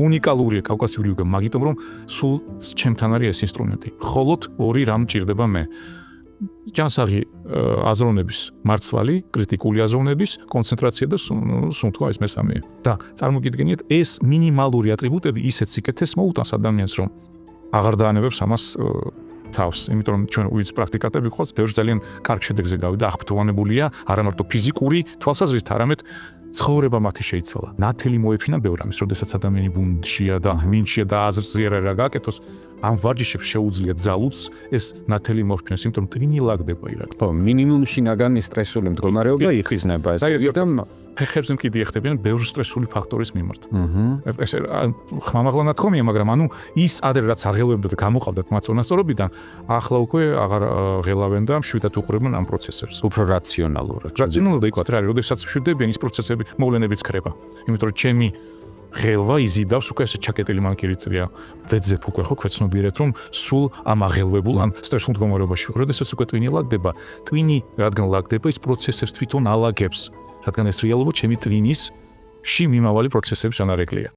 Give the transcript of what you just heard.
უნიკალურია კავკასიური იოგა, მაგიტომ რომ სულ ჩემთან არის ეს ინსტრუმენტი. ხოლოდ ორი რამ ჭირდება მე. ჯანსაღი აზროვნების მარცვალი, კრიტიკული აზროვნების კონცენტრაცია და სუნთქვა ეს მესამეა. და წარმოგიდგენიათ, ეს მინიმალური ატრიბუტები ისეთ სიკეთეს მოუტანს ადამიანს, რომ აღარ დაანებებს ამას თავს, იმიტომ რომ ჩვენ უიც პრაქტიკატები ვიყავთ, ბევრი ძალიან კარგ შედეგზე გავიდა, აღფრთოვანებულია, არა მარტო ფიზიკური თვალსაზრისით, არამედ ცხოვრება მათი შეიცვალა. ნათელი მოეფინა ბევრ ამის, როდესაც ადამიანი ბუნდშია და მინჩია და აზრზე რა გააკეთოს, ამ ვარჯიშებს შეუძლიათ ძალუძს ეს ნათელი მოეფინოს, იმიტომ რომ ტვინი ლაგდება ირაკ. ხო, მინიმუმ შინაგანი სტრესული მდგომარეობა იხიზნება ეს. და ფეხებზე მკიდი ეხდებიან ბევრ სტრესული ფაქტორის მიმართ. ეს ხმამაღლა ნათქვამია, მაგრამ ანუ ის ადრე რაც აღელვებდა და გამოყავდათ მათ წონასწორობიდან, ახლა უკვე აღარ ღელავენ და მშვიდად უყურებენ ამ პროცესებს. უფრო რაციონალურად. რაციონალურად იქოთ რა არის, როდესაც მშვიდებიან ის პროცესები მოვლენებიც ხდება. იმიტომ რომ ჩემი ღელვა იზიდავს უკვე ესე ჩაკეტილი მანკირი წრია. ვეძებ უკვე ხო ქვეცნობიერეთ რომ სულ ამ აღელვებულ ან სტრესულ მდგომარეობაში ვიყავ. როდესაც უკვე ტვინი ლაგდება, ტვინი რადგან ლაგდება, ის პროცესებს თვითონ ალაგებს. რადგან ეს რეალობა ჩემი ტვინის ში მიმავალი პროცესების ანარეკლია.